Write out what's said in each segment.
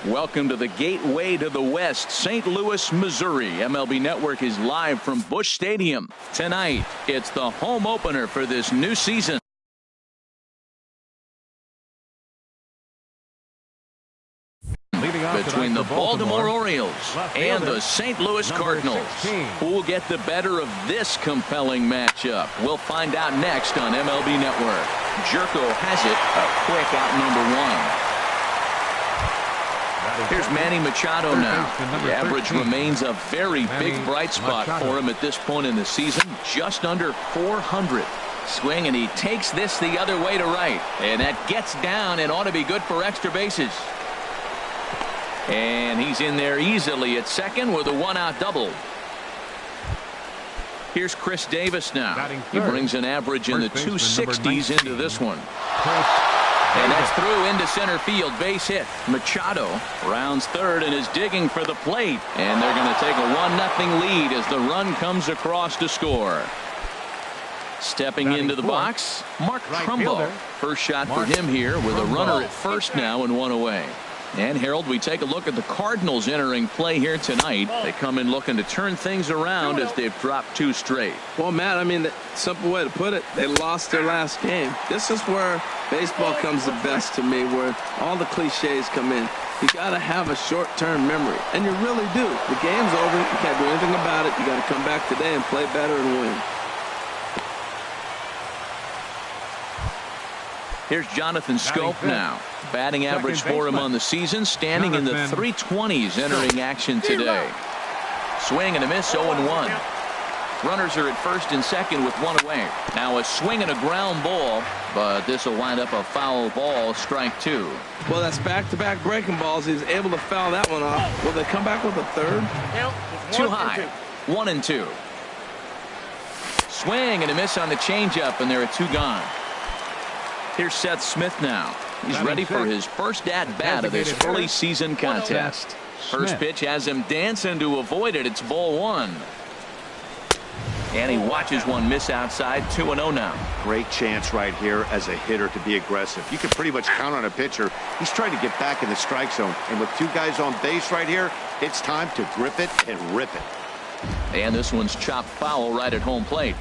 Welcome to the gateway to the West, St. Louis, Missouri. MLB Network is live from Busch Stadium. Tonight, it's the home opener for this new season. Between the Baltimore Orioles and the St. Louis Cardinals. Who will get the better of this compelling matchup? We'll find out next on MLB Network. Jerko has it, a quick out number one. Here's Manny Machado now. The average remains a very big bright spot for him at this point in the season, just under 400. Swing, and he takes this the other way to right. And that gets down and ought to be good for extra bases. And he's in there easily at second with a one-out double. Here's Chris Davis now. He brings an average in the 260s into this one. And that's through into center field. Base hit. Machado rounds third and is digging for the plate. And they're going to take a 1-0 lead as the run comes across to score. Stepping into the box, Mark Trumbo. First shot for him here with a runner at first now and one away. And Harold, we take a look at the Cardinals entering play here tonight. They come in looking to turn things around as they've dropped 2 straight. Well, Matt, I mean, the simple way to put it, they lost their last game. This is where baseball comes the best to me, where all the cliches come in. You got to have a short-term memory, and you really do. The game's over. You can't do anything about it. You got to come back today and play better and win. Here's Jonathan Scope now. Batting average for him on the season, standing in the 320s entering action today. Swing and a miss, 0-1. Runners are at first and second with one away. Now a swing and a ground ball, but this will wind up a foul ball, strike 2. Well, that's back-to-back breaking balls. He's able to foul that one off. Will they come back with a third? Too high. 1-2. Swing and a miss on the changeup, and there are 2 gone. Here's Seth Smith now. He's ready for his first at-bat of this early season contest. First pitch has him dancing to avoid it. It's ball 1. And he watches one miss outside. 2-0 now. Great chance right here as a hitter to be aggressive. You can pretty much count on a pitcher. He's trying to get back in the strike zone. And with 2 guys on base right here, it's time to grip it and rip it. And this one's chopped foul right at home plate.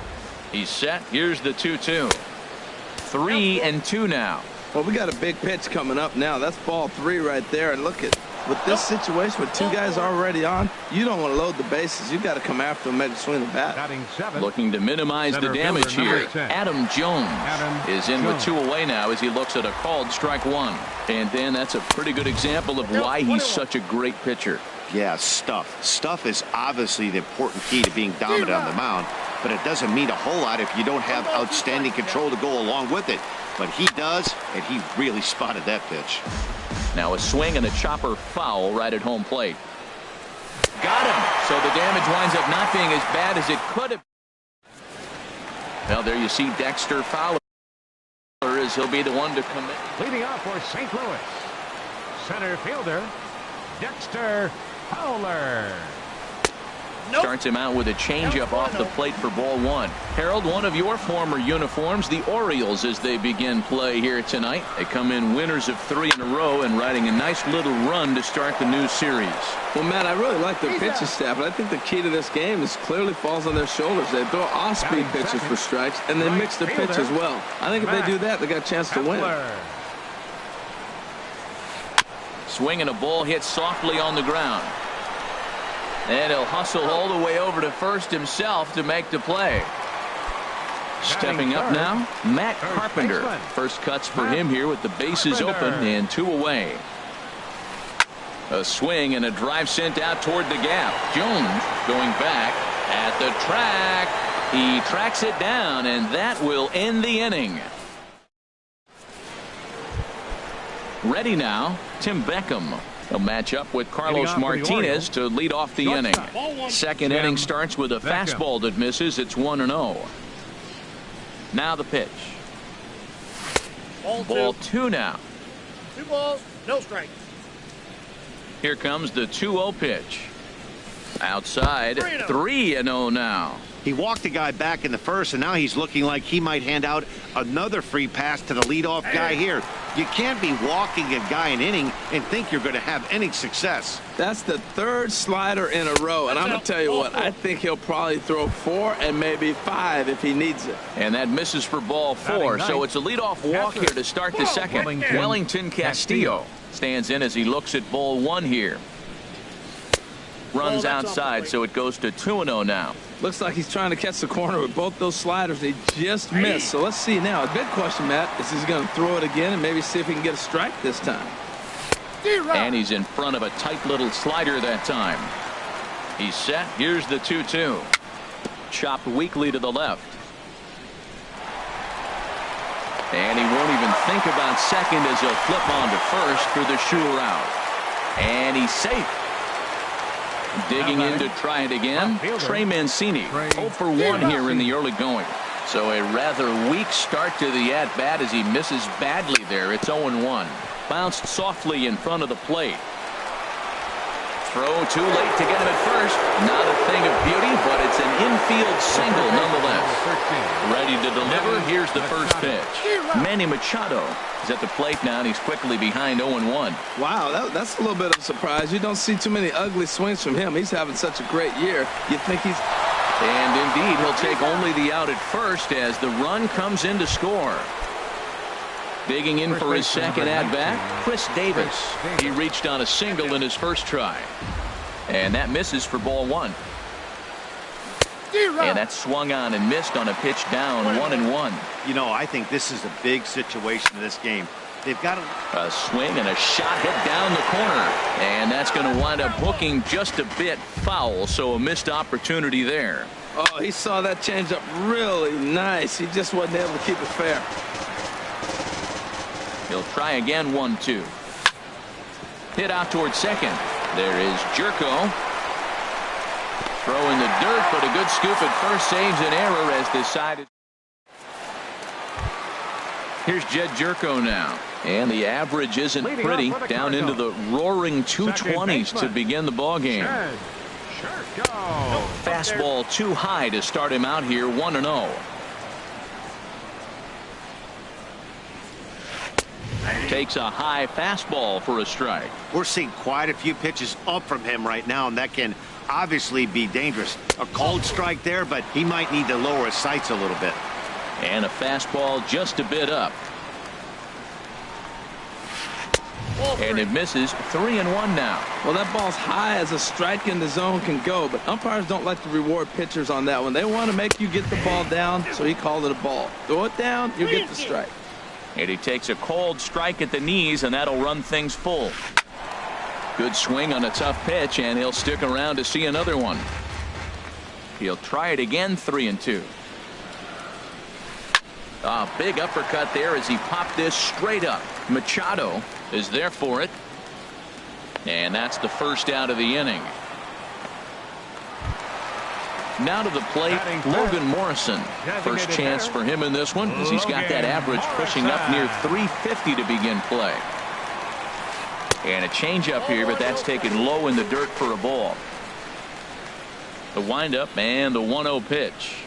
He's set. Here's the 2-2. 3-2 now. Well, we got a big pitch coming up now. That's ball 3 right there. And look at with this situation with 2 guys already on, you don't want to load the bases. You got to come after them, make a swing of the bat. Looking to minimize the damage here. Adam Jones is in with 2 away now as he looks at a called strike 1. And Dan, that's a pretty good example of why he's such a great pitcher. Yeah, stuff. Stuff is obviously the important key to being dominant on the mound, but it doesn't mean a whole lot if you don't have outstanding control to go along with it. But he does, and he really spotted that pitch. Now a swing and a chopper foul right at home plate. Got him. So the damage winds up not being as bad as it could have. Well, there you see Dexter Fowler as he'll be the one to come in. Leading off for St. Louis, center fielder Dexter Fowler. Starts him out with a changeup off the plate for ball 1. Harold, one of your former uniforms, the Orioles, as they begin play here tonight. They come in winners of 3 in a row and riding a nice little run to start the new series. Well, Matt, I really like their pitching staff, but I think the key to this game is clearly falls on their shoulders. They throw off-speed pitches for strikes, and they mix their pitch as well. I think if they do that, they got a chance to win. Swing and a ball hit softly on the ground. And he'll hustle all the way over to first himself to make the play. Stepping up now, Matt Carpenter. First cuts for him here with the bases open and 2 away. A swing and a drive sent out toward the gap. Jones going back at the track. He tracks it down, and that will end the inning. Ready now, Tim Beckham. He'll match up with Carlos Martinez to lead off the inning. Second inning starts with a fastball that misses. It's 1-0. Now the pitch. Ball 2 now. 2 balls, no strikes. Here comes the 2-0 pitch. Outside, 3-0 now. He walked the guy back in the first, and now he's looking like he might hand out another free pass to the leadoff guy here. You can't be walking a guy an inning and think you're going to have any success. That's the third slider in a row, and I'm going to tell you what, I think he'll probably throw 4 and maybe 5 if he needs it. And that misses for ball 4, so it's a leadoff walk here to start the second. Wellington Castillo stands in as he looks at ball 1 here. Runs outside, so it goes to 2-0 now. Looks like he's trying to catch the corner with both those sliders. He just missed. So let's see now. A big question, Matt, is he's going to throw it again and maybe see if he can get a strike this time. And he's in front of a tight little slider that time. He's set. Here's the 2-2. Chopped weakly to the left. And he won't even think about second as he'll flip on to first for the sure out. And he's safe. Digging in to try it again, Trey Mancini, 0 for 1 here in the early going. So a rather weak start to the at-bat as he misses badly there. It's 0-1. Bounced softly in front of the plate. Throw too late to get him at first. Not a thing of beauty, but it's an infield single nonetheless. Ready to deliver. Here's the first pitch. Manny Machado is at the plate now, and he's quickly behind 0-1. Wow, that's a little bit of a surprise. You don't see too many ugly swings from him. He's having such a great year. You think he's... And indeed, he'll take only the out at first as the run comes in to score. Digging in for his second at-bat, Chris Davis. He reached on a single in his first try. And that misses for ball 1. And that swung on and missed on a pitch down, 1-1. You know, I think this is a big situation in this game. They've got a swing and a shot hit down the corner. And that's going to wind up hooking just a bit foul, so a missed opportunity there. Oh, he saw that changeup really nice. He just wasn't able to keep it fair. He'll try again, 1-2. Hit out towards second. There is Jerko. Throw in the dirt, but a good scoop at first saves an error as decided. Here's Jed Jerko now. And the average isn't pretty. Down into the roaring 220s to begin the ball game. Fastball too high to start him out here, 1-0. Takes a high fastball for a strike. We're seeing quite a few pitches up from him right now, and that can obviously be dangerous. A called strike there, but he might need to lower his sights a little bit. And a fastball just a bit up. And it misses, 3-1 now. Well, that ball's high as a strike in the zone can go, but umpires don't like to reward pitchers on that one. They want to make you get the ball down, so he called it a ball. Throw it down, you get the strike. And he takes a cold strike at the knees, and that'll run things full. Good swing on a tough pitch, and he'll stick around to see another one. He'll try it again, 3-2. A big uppercut there as he popped this straight up. Machado is there for it. And that's the first out of the inning. Now to the plate, Logan Morrison. First chance for him in this one as he's got that average pushing up near 350 to begin play. And a changeup here, but that's taken low in the dirt for a ball. The windup and the 1-0 pitch.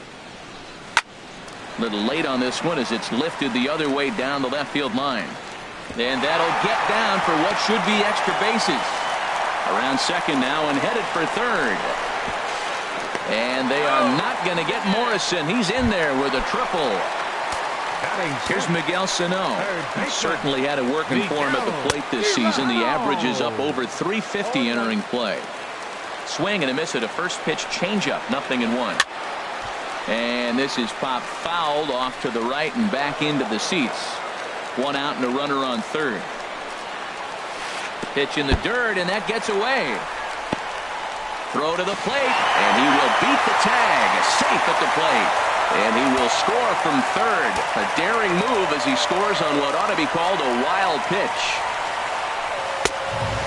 A little late on this one as it's lifted the other way down the left field line. And that'll get down for what should be extra bases. Around second now and headed for third. And they are not going to get Morrison. He's in there with a triple. Here's Miguel Sano. Certainly had it working for him at the plate this season. The average is up over 350 entering play. Swing and a miss at a first pitch changeup. 0-1. And this is popped fouled off to the right and back into the seats. 1 out and a runner on third. Pitch in the dirt, and that gets away. Throw to the plate, and he will beat the tag. Safe at the plate. And he will score from third. A daring move as he scores on what ought to be called a wild pitch.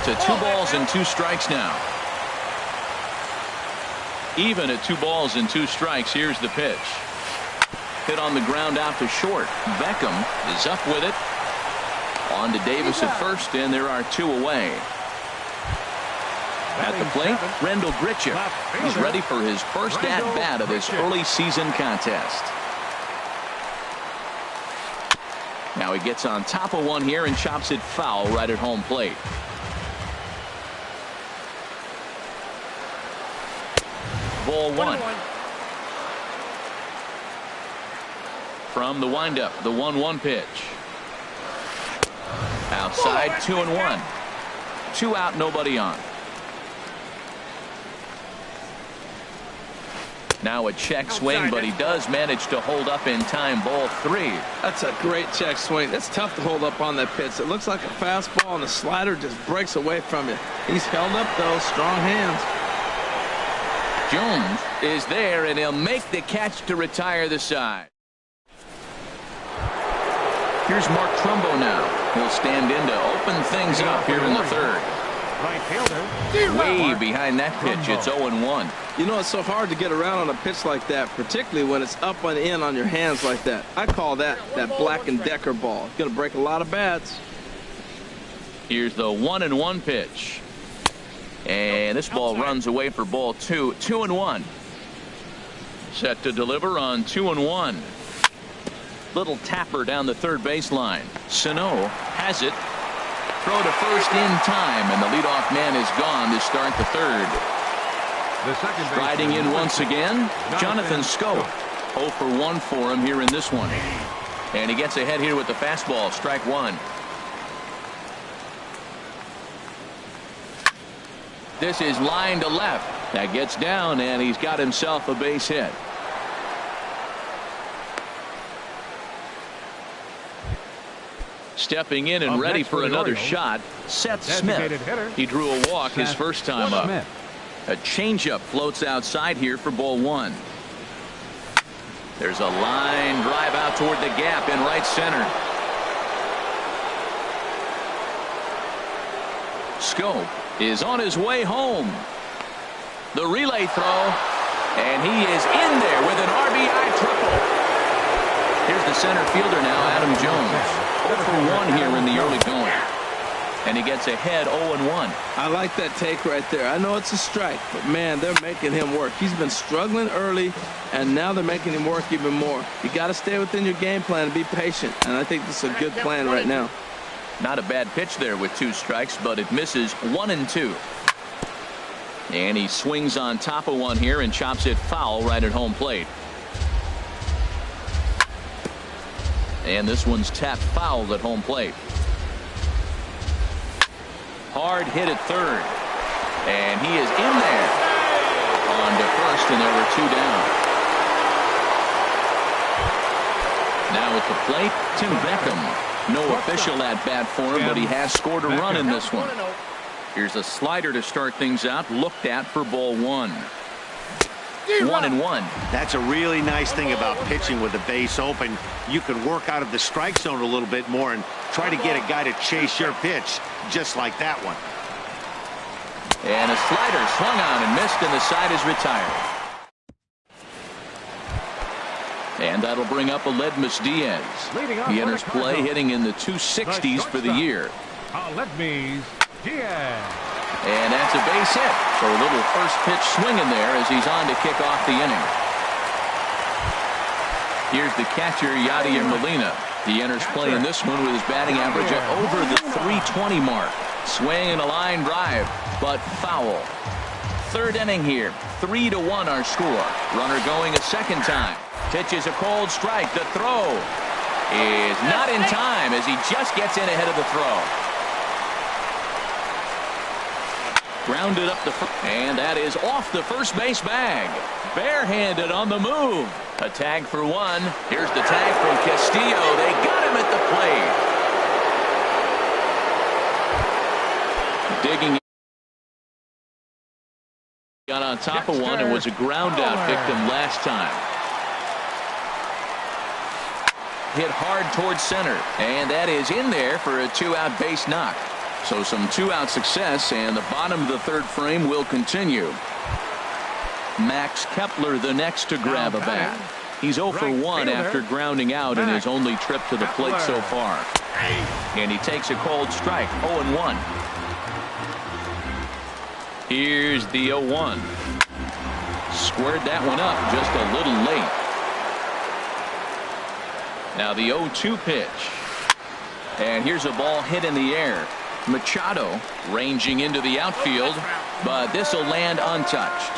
To 2 balls and 2 strikes now. Even at 2 balls and 2 strikes. Here's the pitch. Hit on the ground out to short. Beckham is up with it. On to Davis at first, and there are 2 away. At the plate, Rendell Gritchick. He's ready for his first at-bat of this early season contest. Now he gets on top of one here and chops it foul right at home plate. Ball one. From the windup, the 1-1 pitch. Outside, 2-1. 2 out, nobody on. Now a check swing, but he does manage to hold up in time. Ball 3. That's a great check swing. It's tough to hold up on that pitch. It looks like a fastball, and the slider just breaks away from you. He's held up, though. Strong hands. Jones is there, and he'll make the catch to retire the side. Here's Mark Trumbo now. He'll stand in to open things up here in the third. Right fielder. Way behind that pitch. It's 0-1. You know, it's so hard to get around on a pitch like that, particularly when it's up and in on your hands like that. I call that Black & Decker ball. It's going to break a lot of bats. Here's the 1-1 pitch. And this ball runs away for ball 2. 2-1. Set to deliver on 2-1. Little tapper down the third baseline. Sano has it. Throw to first in time, and the leadoff man is gone to start the third. Striding in once again, Jonathan Schoop. 0 for 1 for him here in this one. And he gets ahead here with the fastball. Strike 1. This is line to left. That gets down, and he's got himself a base hit. Stepping in and ready for another shot, Seth Smith. He drew a walk his first time up. A changeup floats outside here for ball 1. There's a line drive out toward the gap in right center. Schoop is on his way home. The relay throw, and he is in there with an RBI triple. Here's the center fielder now, Adam Jones. 0 for 1 here in the early going. And he gets ahead 0-1. I like that take right there. I know it's a strike, but man, they're making him work. He's been struggling early, and now they're making him work even more. You got to stay within your game plan and be patient, and I think this is a good plan right now. Not a bad pitch there with 2 strikes, but it misses 1-2. And he swings on top of one here and chops it foul right at home plate. And this one's tapped foul at home plate. Hard hit at third. And he is in there. On to first, and there were 2 down. Now at the plate, Tim Beckham. No official at-bat for him, but he has scored a run in this one. Here's a slider to start things out, looked at for ball 1. 1-1. That's a really nice thing about pitching with the base open. You can work out of the strike zone a little bit more and try to get a guy to chase your pitch, just like that one. And a slider swung on and missed, and the side is retired. And that'll bring up Aledmus Diaz. He enters play hitting in the 260s for the year. Aledmus Diaz. And that's a base hit. So a little first pitch swinging there as he's on to kick off the inning. Here's the catcher, Yadier Molina. He enters play in this one with his batting average over the 320 mark. Swing and a line drive, but foul. Third inning here. 3-1 our score. Runner going a second time. Pitches a cold strike. The throw is not in time as he just gets in ahead of the throw. Grounded up the first, and that is off the first base bag. Barehanded on the move. A tag for 1. Here's the tag from Castillo. They got him at the plate. Digging. Got on top of one and was a ground out victim last time. Hit hard towards center, and that is in there for a 2-out base knock. So some 2-out success, and the bottom of the third frame will continue. Max Kepler the next to grab a bat. He's 0 for 1 after grounding out in his only trip to the plate so far. And he takes a cold strike, 0-1. Here's the 0-1. Squared that one up just a little late. Now the 0-2 pitch. And here's a ball hit in the air. Machado ranging into the outfield, but this will land untouched.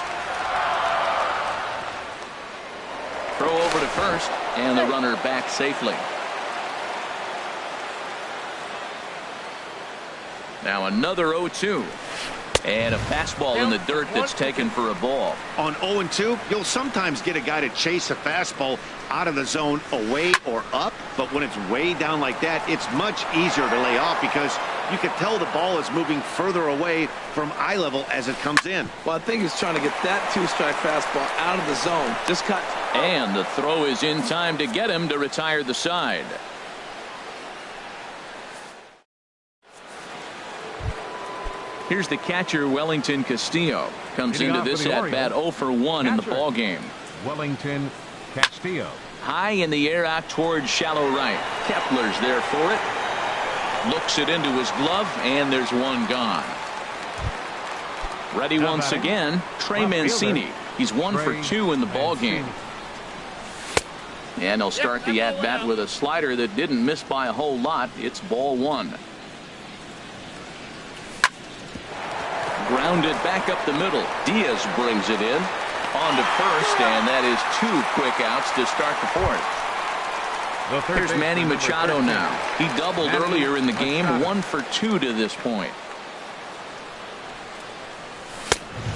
Throw over to first, and the runner back safely. Now another 0-2. And a fastball in the dirt that's taken for a ball. On 0-2, you'll sometimes get a guy to chase a fastball out of the zone away or up, but when it's way down like that, it's much easier to lay off because you can tell the ball is moving further away from eye level as it comes in. Well, I think he's trying to get that two-strike fastball out of the zone. Just cut. And the throw is in time to get him to retire the side. Here's the catcher, Wellington Castillo. Comes into this at-bat 0 for 1 in the ball game. Wellington Castillo. High in the air out towards shallow right. Kepler's there for it. Looks it into his glove, and there's one gone. Ready once again, Trey Mancini. He's 1 for 2 in the ball game. And he'll start the at-bat with a slider that didn't miss by a whole lot. It's ball 1. Grounded back up the middle. Diaz brings it in. On to first, and that is 2 quick outs to start the 4th. Here's Manny Machado now. He doubled earlier in the game, 1 for 2 to this point.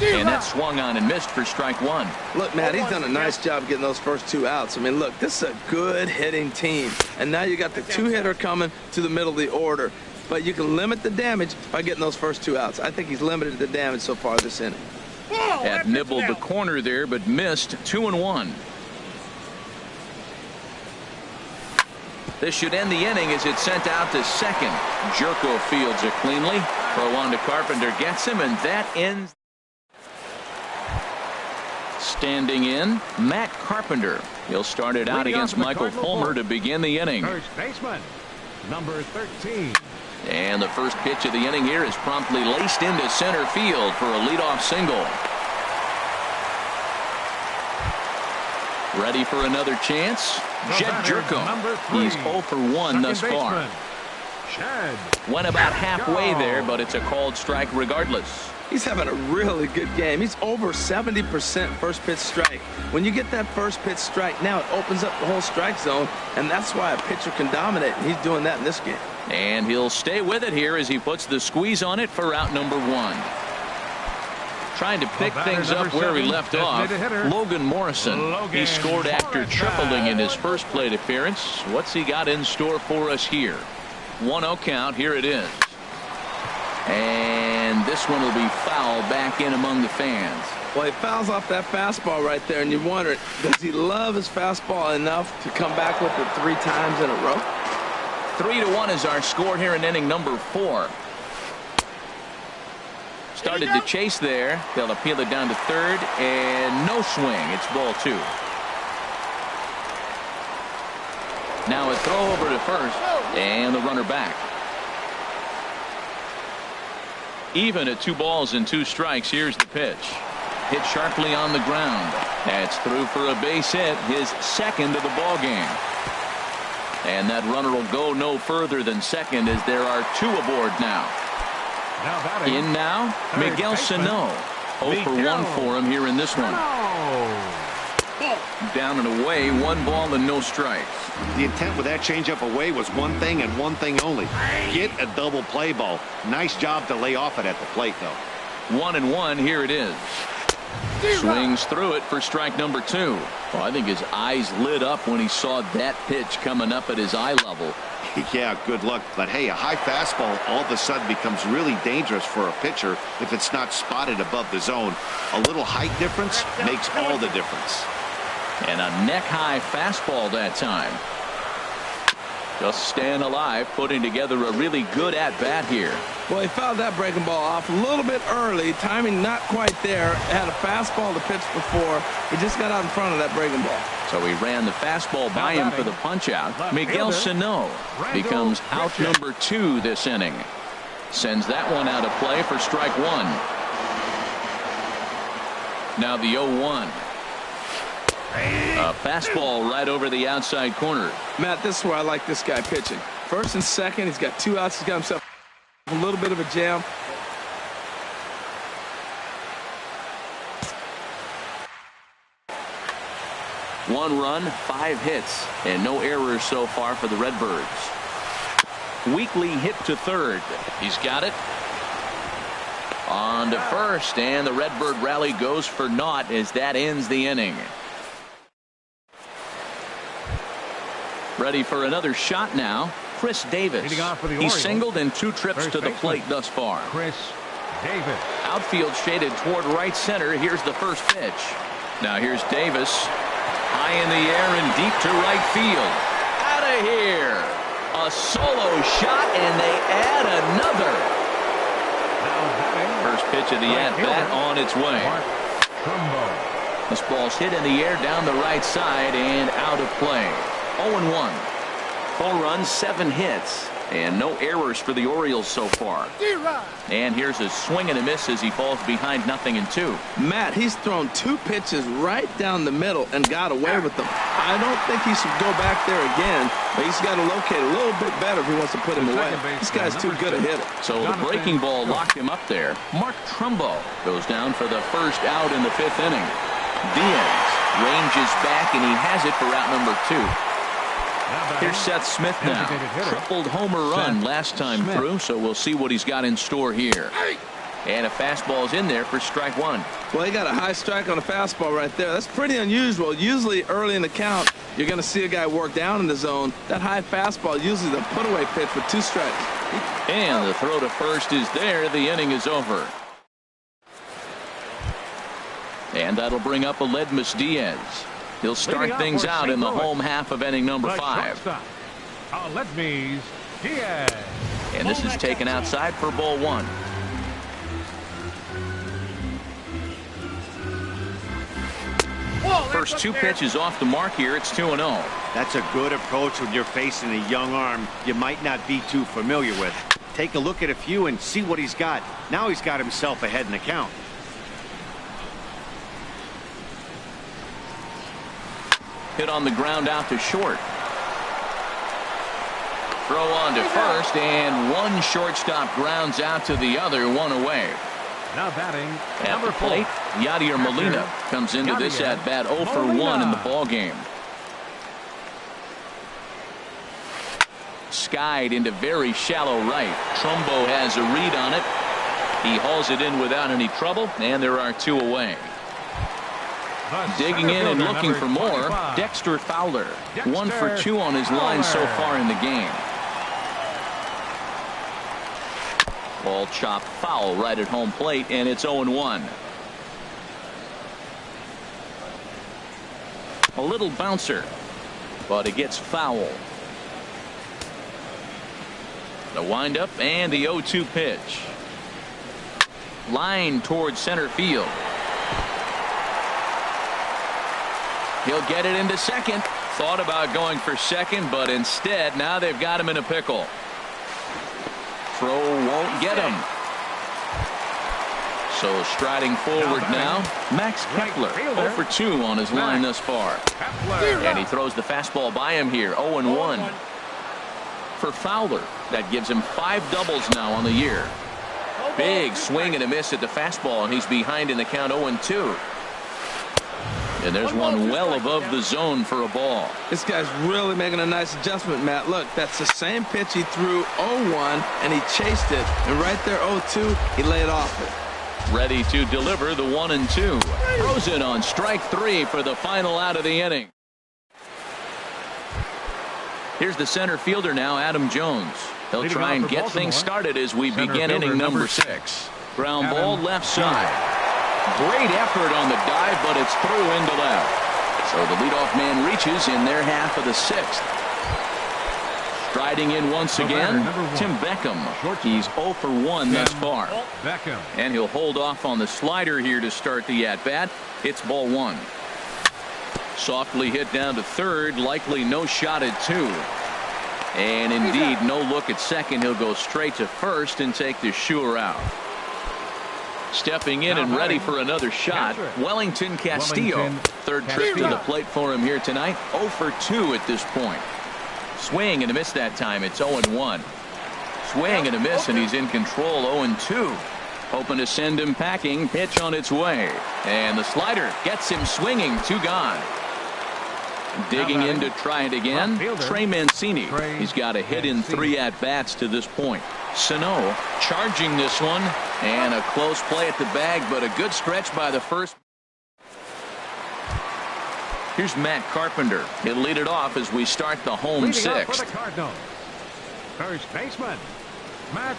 And that swung on and missed for strike 1. Look, Matt, he's done a nice job getting those first 2 outs. I mean, look, this is a good hitting team. And now you got the 2-hitter coming to the middle of the order. But you can limit the damage by getting those first 2 outs. I think he's limited the damage so far this inning. That nibbled the corner there, but missed. 2-1. This should end the inning as it's sent out to second. Jerko fields it cleanly. Throw on to Carpenter, gets him, and that ends. Standing in, Matt Carpenter. He'll start it out against Michael Fulmer to begin the inning. First baseman, number 13. And the first pitch of the inning here is promptly laced into center field for a leadoff single. Ready for another chance? Jed Jerko. He's 0 for 1 thus far. Went about halfway there, but it's a called strike regardless. He's having a really good game. He's over 70% first pitch strike. When you get that first pitch strike, now it opens up the whole strike zone, and that's why a pitcher can dominate, and he's doing that in this game. And he'll stay with it here as he puts the squeeze on it for out number 1. Trying to pick things up where he left off, Logan Morrison. He scored after tripling in his first plate appearance. What's he got in store for us here? 1-0 count. Here it is. And this one will be foul back in among the fans. Well, he fouls off that fastball right there, and you wonder, does he love his fastball enough to come back with it 3 times in a row? 3-1 is our score here in inning number 4. Started to chase there. They'll appeal it down to third, and no swing. It's ball 2. Now a throw over to first, and the runner back. Even at 2 balls and 2 strikes. Here's the pitch. Hit sharply on the ground. That's through for a base hit, his second of the ball game. And that runner will go no further than second as there are 2 aboard now. In now, Miguel Sano. 0 for 1 for him here in this one. Down and away, 1 ball and no strikes. The intent with that changeup away was one thing and one thing only. Get a double play ball. Nice job to lay off it at the plate, though. 1-1, here it is. Swings through it for strike number 2. Well, I think his eyes lit up when he saw that pitch coming up at his eye level. Yeah, good luck. But hey, a high fastball all of a sudden becomes really dangerous for a pitcher if it's not spotted above the zone. A little height difference makes all the difference. And a neck-high fastball that time. Just staying alive, putting together a really good at-bat here. Well, he fouled that breaking ball off a little bit early. Timing not quite there. Had a fastball to pitch before. He just got out in front of that breaking ball. So he ran the fastball by him for the punch-out. Miguel Sano becomes out number 2 this inning. Sends that one out of play for strike 1. Now the 0-1. A fastball right over the outside corner. Matt, this is where I like this guy pitching. First and second, he's got 2 outs. He's got himself a little bit of a jam. One run, 5 hits, and no errors so far for the Redbirds. Weekly hit to third. He's got it. On to first, and the Redbird rally goes for naught as that ends the inning. Ready for another shot now. Chris Davis. He's singled in 2 trips to the plate thus far. Chris Davis. Outfield shaded toward right center. Here's the first pitch. Now here's Davis. High in the air and deep to right field. Out of here. A solo shot, and they add another. First pitch of the at-bat on its way. This ball's hit in the air down the right side and out of play. 0-1. 4 runs, 7 hits, and no errors for the Orioles so far. And here's a swing and a miss as he falls behind 0-2. Matt, he's thrown 2 pitches right down the middle and got away with them. I don't think he should go back there again, but he's got to locate a little bit better if he wants to put him away. This guy's too good a hitter. So the breaking ball locked him up there. Mark Trumbo goes down for the first out in the 5th inning. Diaz ranges back, and he has it for out number 2. Here's Seth Smith now. Tripled homer run last time through, so we'll see what he's got in store here. And a fastball's in there for strike 1. Well, he got a high strike on a fastball right there. That's pretty unusual. Usually early in the count, you're going to see a guy work down in the zone. That high fastball, usually the put-away pitch with 2 strikes. And the throw to first is there. The inning is over. And that'll bring up Aledmus Diaz. He'll start things out in the home half of inning number 5. Aledmus Diaz. And this is taken outside for ball 1. First 2 pitches off the mark here. It's 2-0. That's a good approach when you're facing a young arm you might not be too familiar with. Take a look at a few and see what he's got. Now he's got himself ahead in the count. Hit on the ground out to short. Throw on to first, and one shortstop grounds out to the other, 1 away. Now batting at the plate, Yadier Molina comes into this at bat 0 for 1 in the ball game. Skied into very shallow right. Trumbo has a read on it. He hauls it in without any trouble, and there are 2 away. Digging in and looking for more, Dexter Fowler. 1 for 2 on his line so far in the game. Ball chopped foul right at home plate, and it's 0-1. A little bouncer, but it gets foul. The windup and the 0-2 pitch. Line towards center field. He'll get it into second. Thought about going for second, but instead now they've got him in a pickle. Throw won't get him. So striding forward now, Max Kepler, 0 for 2 on his line thus far. And he throws the fastball by him here, 0-1. For Fowler, that gives him 5 doubles now on the year. Big swing and a miss at the fastball, and he's behind in the count 0-2. And there's one well above the zone for a ball. This guy's really making a nice adjustment, Matt. Look, that's the same pitch he threw 0-1, and he chased it. And right there, 0-2, he laid off it. Ready to deliver the 1-2. Throws it on strike 3 for the final out of the inning. Here's the center fielder now, Adam Jones. He'll try and get things started as we begin inning number 6. Ground ball left side. Great effort on the dive, but it's through into left. So the leadoff man reaches in their half of the 6th. Striding in once again, Tim Beckham. He's 0 for 1 thus far. And he'll hold off on the slider here to start the at-bat. It's ball 1. Softly hit down to third, likely no shot at 2. And indeed, no look at second. He'll go straight to first and take the sure out. Stepping in and ready for another shot, Wellington Castillo. Third trip to the plate for him here tonight. 0 for 2 at this point. Swing and a miss that time. It's 0-1. Swing and a miss, and he's in control. 0-2. Hoping to send him packing. Pitch on its way. And the slider gets him swinging. 2 gone. Digging in to try it again. Trey Mancini. He's got a hit in 3 at-bats to this point. Sano charging this one. And a close play at the bag, but a good stretch by the first. Here's Matt Carpenter. He'll lead it off as we start the home sixth. First baseman, Matt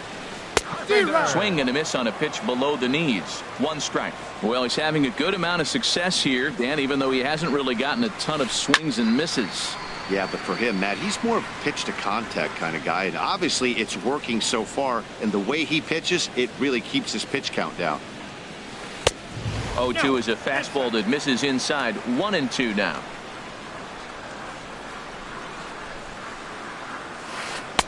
Carpenter. Swing and a miss on a pitch below the knees. 1 strike. Well, he's having a good amount of success here, Dan, even though he hasn't really gotten a ton of swings and misses. Yeah, but for him, Matt, he's more of a pitch to contact kind of guy, and obviously it's working so far, and the way he pitches, it really keeps his pitch count down. 0-2 is a fastball that misses inside. 1-2 now.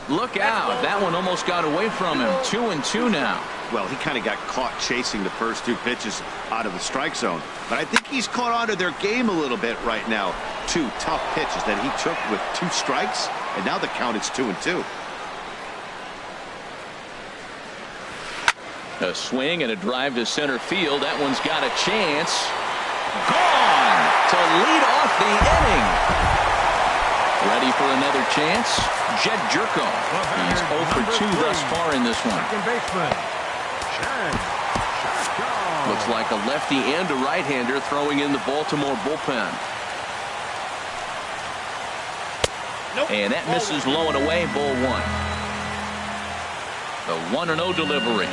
Look out. That one almost got away from him. 2-2 now. Well, he kind of got caught chasing the first 2 pitches out of the strike zone. But I think he's caught on to their game a little bit right now. 2 tough pitches that he took with 2 strikes, and now the count is 2-2. A swing and a drive to center field. That one's got a chance. Gone to lead off the inning. Ready for another chance. Jed Jerko. He's 0 for 2 thus far in this one. Second baseman, Looks like a lefty and a right-hander throwing in the Baltimore bullpen. And that misses low and away. Ball 1. The 1-0 delivery.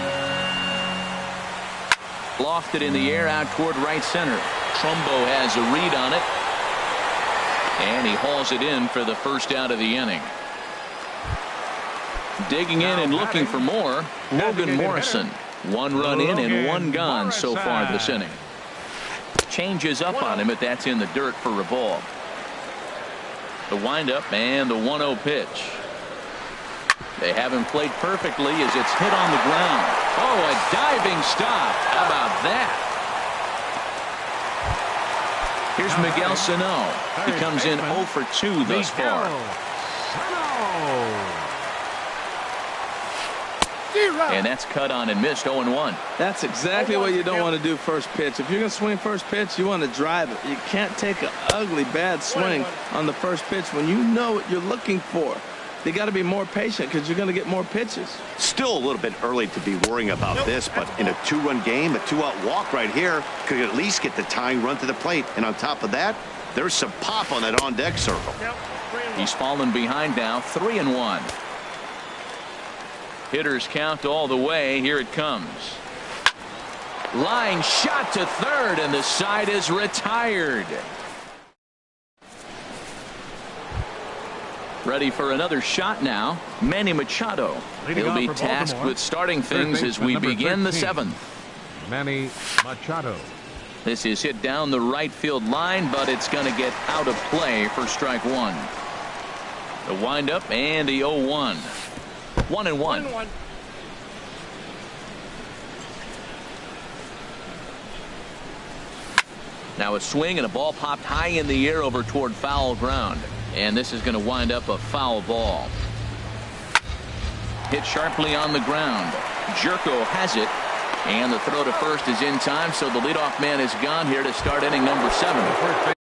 Lofted in the air out toward right center. Trumbo has a read on it. And he hauls it in for the first out of the inning. Digging in and looking for more, Logan Morrison. 1 run in and 1 gone so far this inning. Changes up on him, but that's in the dirt for a ball. The windup and the 1-0 pitch. They have him played perfectly as it's hit on the ground. Oh, a diving stop. How about that? Here's Miguel Sano. He comes in 0 for 2 thus far. And that's cut on and missed. 0-1. That's exactly what you don't want to do first pitch. If you're going to swing first pitch, you want to drive it. You can't take an ugly, bad swing on the first pitch when you know what you're looking for. They got to be more patient because you're going to get more pitches. Still a little bit early to be worrying about this, but in a 2-run game, a 2-out walk right here could at least get the tying run to the plate. And on top of that, there's some pop on that on-deck circle. He's fallen behind now. 3-1. Hitters count all the way. Here it comes. Line shot to third, and the side is retired. Ready for another shot now. Manny Machado. He'll be tasked with starting things as we begin the 7th. Manny Machado. This is hit down the right field line, but it's going to get out of play for strike 1. The windup and the 0-1. 1-1. Now a swing and a ball popped high in the air over toward foul ground. And this is going to wind up a foul ball. Hit sharply on the ground. Jerko has it. And the throw to first is in time, so the leadoff man is gone here to start inning number 7.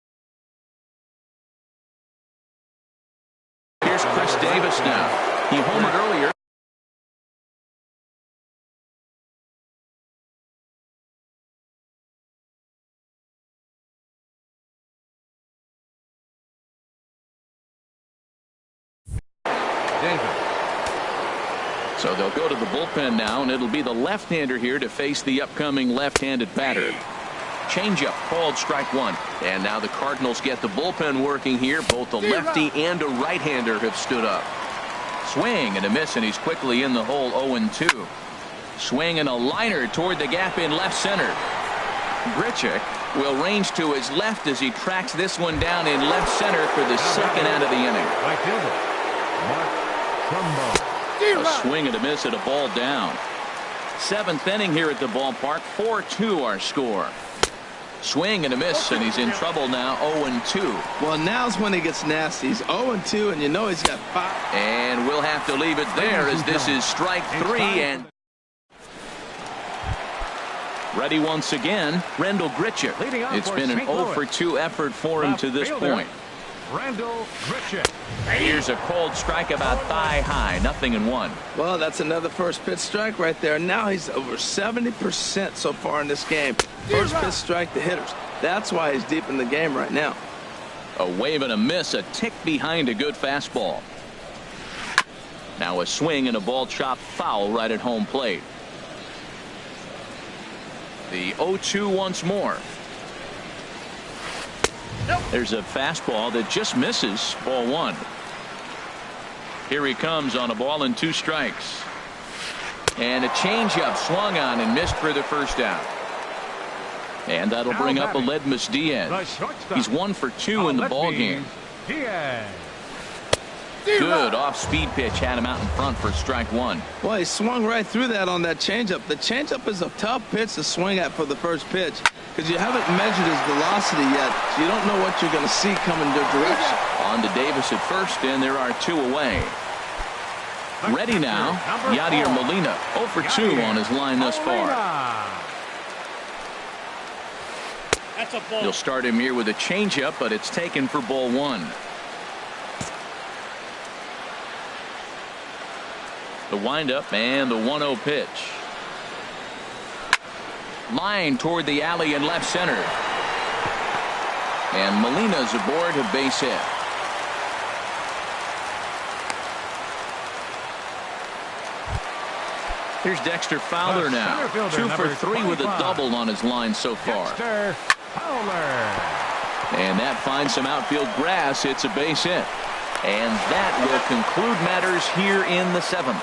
Here's Chris Davis now. He homered earlier. So they'll go to the bullpen now, and it'll be the left-hander here to face the upcoming left-handed batter. Changeup called strike 1. And now the Cardinals get the bullpen working here. Both a lefty and a right-hander have stood up. Swing and a miss, and he's quickly in the hole. 0-2. Swing and a liner toward the gap in left center. Grichuk will range to his left as he tracks this one down in left center for the second out of the inning. Right fielder, Mark Trumbo. A swing and a miss at a ball down. Seventh inning here at the ballpark. 4-2 our score. Swing and a miss, and he's in trouble now. 0-2. Well, now's when he gets nasty. He's 0-2, and you know he's got 5. And we'll have to leave it there as this is strike 3. And ready once again, Rendell Grichuk. It's been an 0-for-2 effort for him to this point. Rendell Grichuk. Here's a cold strike about thigh high. 0-1. Well, that's another first pitch strike right there. Now he's over 70% so far in this game. First pitch strike to hitters. That's why he's deep in the game right now. A wave and a miss, a tick behind a good fastball. Now a swing and a ball chopped foul right at home plate. The 0-2 once more. There's a fastball that just misses. Ball 1. Here he comes on a ball and 2 strikes. And a changeup swung on and missed for the first out. And that'll bring up Aledmus Diaz. He's 1 for 2 in the ball game. Good off-speed pitch had him out in front for strike 1. Well, he swung right through that on that changeup. The changeup is a tough pitch to swing at for the first pitch because you haven't measured his velocity yet, so you don't know what you're going to see coming your direction. On to Davis at first, and there are 2 away. Ready now, Yadier Molina. 0 for 2 on his line thus far. He'll start him here with a changeup, but it's taken for ball 1. The windup and the 1-0 pitch. Line toward the alley in left center. And Molina's aboard a base hit. Here's Dexter Fowler now. 2 for 3 with a double on his line so far. Dexter Fowler. And that finds some outfield grass. It's a base hit. And that will conclude matters here in the 7th.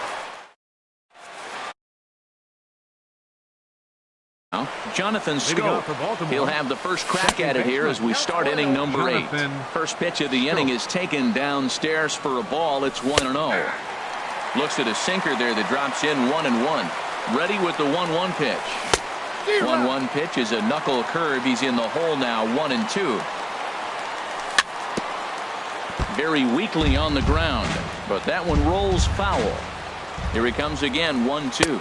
Now, Jonathan Scope. He'll have the first crack at it here as we start inning number 8. First pitch of the inning is taken downstairs for a ball. It's 1-0. Looks at a sinker there that drops in 1-1. Ready with the 1-1 pitch. 1-1 pitch is a knuckle curve. He's in the hole now. 1-2. Very weakly on the ground, but that one rolls foul. Here he comes again. 1-2.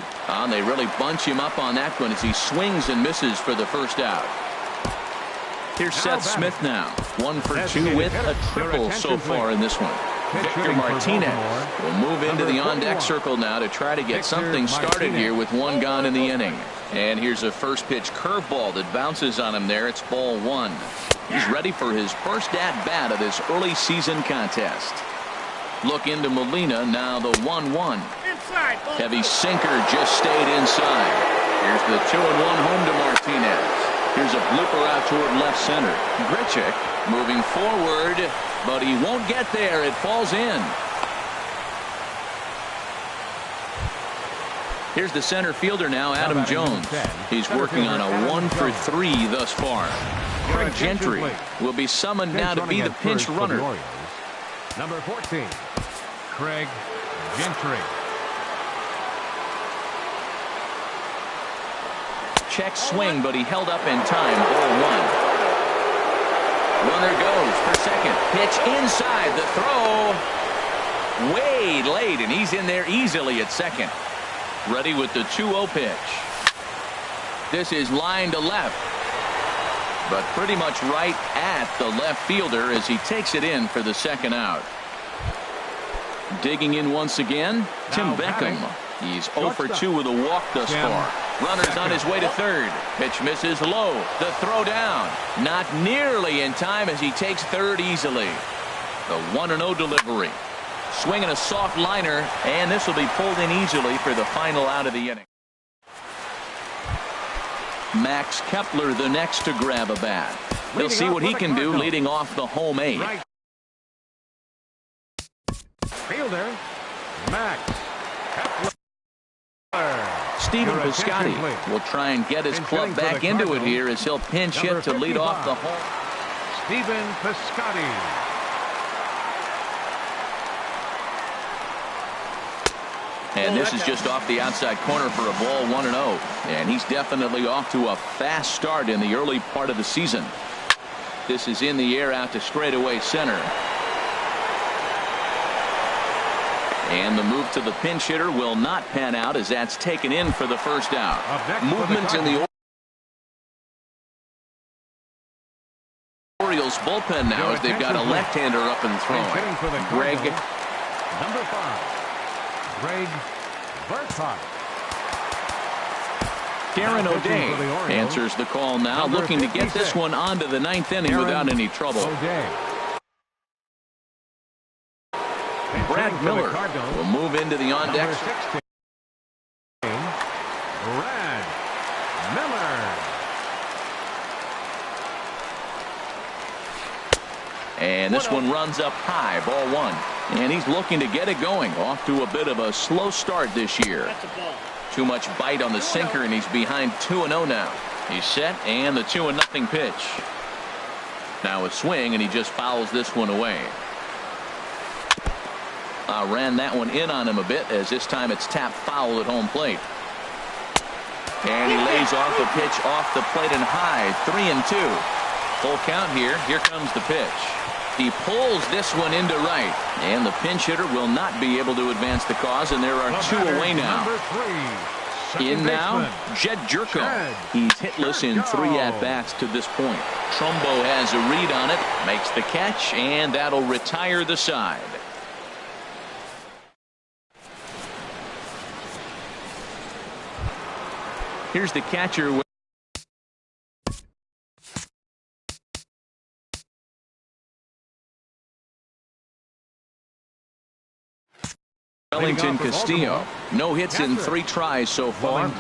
They really bunch him up on that one as he swings and misses for the first out. Here's Seth Smith now. 1 for 2 with a triple so far in this one. Victor Martinez will move into the on-deck circle now to try to get something started here with 1 gone in the inning. And here's a first pitch curveball that bounces on him there. It's ball 1. He's ready for his first at-bat of this early season contest. Look into Molina now. The 1-1. Heavy sinker just stayed inside. Here's the 2-1 home to Martinez. Here's a blooper out toward left center. Grichuk moving forward, but he won't get there. It falls in. Here's the center fielder now, Adam Jones. He's working on a 1 for 3 thus far. Craig Gentry will be summoned now to be the pinch runner. Number 14, Craig Gentry. Check swing, but he held up in time. Ball 1. Runner goes for second. Pitch inside. The throw way late, and he's in there easily at second. Ready with the 2-0 pitch. This is line to left, but pretty much right at the left fielder as he takes it in for the second out. Digging in once again, Tim Beckham. He's 0 for 2 with a walk thus far. Runner's on his way to third. Pitch misses low. The throw down. Not nearly in time as he takes third easily. The 1-0 delivery. Swinging a soft liner, and this will be pulled in easily for the final out of the inning. Max Kepler the next to grab a bat. We'll see what he can do leading off the home 8. Fielder Max Kepler. Stephen Piscotty will try and get his club back into it here as he'll pinch hit to lead off the home. Stephen Piscotty. And this is just off the outside corner for a ball 1-0. And he's definitely off to a fast start in the early part of the season. This is in the air out to straightaway center. And the move to the pinch hitter will not pan out as that's taken in for the first out. Movement in the Orioles bullpen now as they've got a left-hander up and throwing. Greg. Number 5. Greg Burkhart. Darren O'Day answers the call now, looking to get this one onto the 9th inning without any trouble. Brad Miller will move into the on-deck. Brad Miller. And this one runs up high, ball 1. And he's looking to get it going. Off to a bit of a slow start this year. Too much bite on the sinker, and he's behind 2-0 now. He's set, and the 2-0 pitch. Now a swing, and he just fouls this one away. Ran that one in on him a bit, as this time it's tapped foul at home plate. And he lays off the pitch off the plate and high. 3-2. Full count here. Here comes the pitch. He pulls this one into right, and the pinch hitter will not be able to advance the cause, and there are 2 away now. In now, Jed Jerko. He's hitless in 3 at-bats to this point. Trumbo has a read on it, makes the catch, and that'll retire the side. Here's the catcher. Wellington Castillo. No hits in 3 tries so far.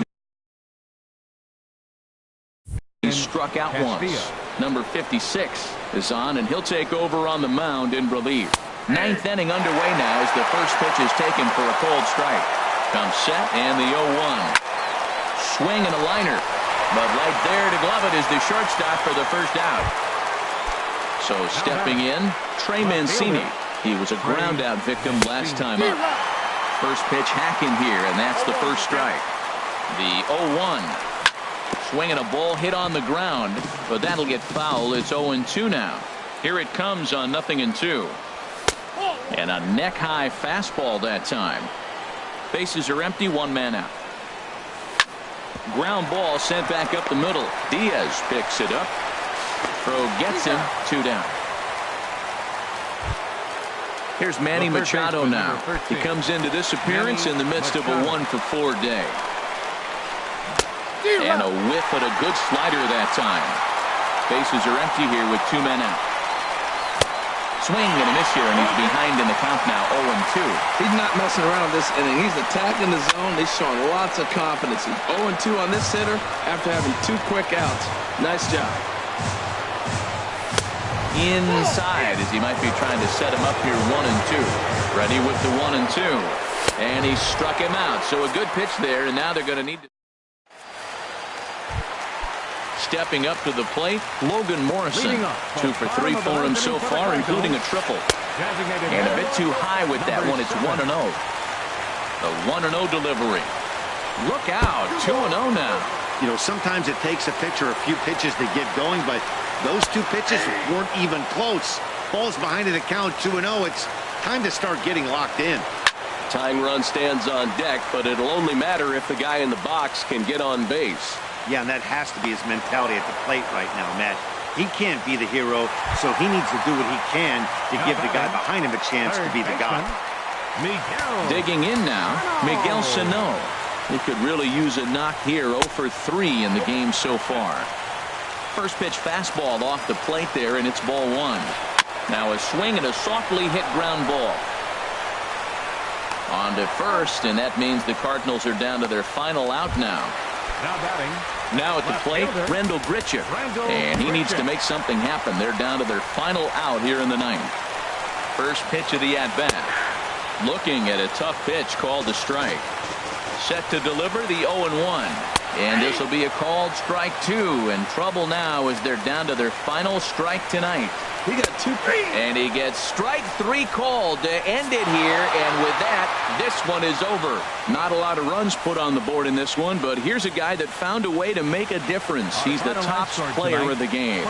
He struck out once. Number 56 is on, and he'll take over on the mound in relief. 9th inning underway now as the first pitch is taken for a cold strike. Comes set, and the 0-1. Swing and a liner. But right there to glove it is the shortstop for the first out. So stepping in, Trey Mancini. He was a ground out victim last time up. First pitch hacking here, and that's the first strike. The 0-1. Swinging a ball hit on the ground, but that'll get foul. It's 0-2 now. Here it comes on 0-2. And a neck-high fastball that time. Bases are empty, 1 man out. Ground ball sent back up the middle. Diaz picks it up. Throw gets him. 2 down. Here's Manny Machado now. He comes into this appearance in the midst of a 1-for-4 day. And a whiff at a good slider that time. Bases are empty here with 2 men out. Swing and a miss here, and he's behind in the count now, 0-2. He's not messing around this inning. He's attacking the zone. He's showing lots of confidence. He's 0-2 on this hitter after having 2 quick outs. Nice job. Inside as he might be trying to set him up here, 1-2. Ready with the 1-2. And he struck him out. So a good pitch there, and now they're going to need to. Stepping up to the plate, Logan Morrison. 2 for 3 for him so far, including a triple. And a bit too high with that one. It's 1-0. The 1-0 delivery. Look out, 2-0 now. You know, sometimes it takes a pitcher a few pitches to get going, but those 2 pitches weren't even close. Ball's behind in the count, 2-0. It's time to start getting locked in. Tying run stands on deck, but it'll only matter if the guy in the box can get on base. Yeah, and that has to be his mentality at the plate right now, Matt. He can't be the hero, so he needs to do what he can to give the guy behind him a chance to be the guy. Digging in now, Miguel Sano. He could really use a knock here. 0 for 3 in the game so far. First pitch fastball off the plate there, and it's ball 1. Now a swing and a softly hit ground ball. On to first, and that means the Cardinals are down to their final out now. Now at the plate, Rendell Grichuk. And he needs to make something happen. They're down to their final out here in the 9th. First pitch of the at-bat. Looking at a tough pitch called a strike. Set to deliver the 0-1. And this will be a called strike 2. And trouble now as they're down to their final strike tonight. He got 2. And he gets strike 3 called to end it here. And with that, this one is over. Not a lot of runs put on the board in this one, but here's a guy that found a way to make a difference. He's the top player of the game.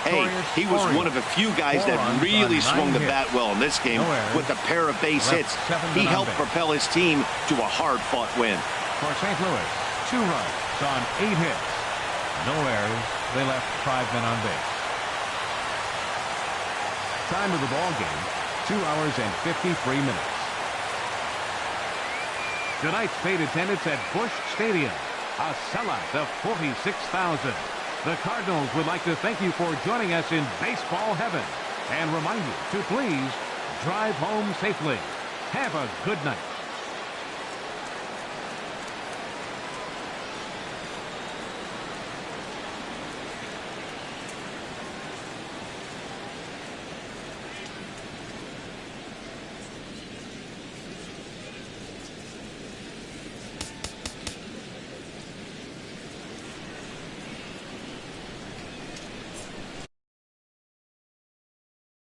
Hey, he was one of a few guys that really swung the bat well in this game with a pair of base hits. He helped propel his team to a hard-fought win. For St. Louis, 2 runs on 8 hits. No errors. They left 5 men on base. Time of the ball game, 2 hours and 53 minutes. Tonight's paid attendance at Busch Stadium, a sellout of 46,000. The Cardinals would like to thank you for joining us in baseball heaven and remind you to please drive home safely. Have a good night.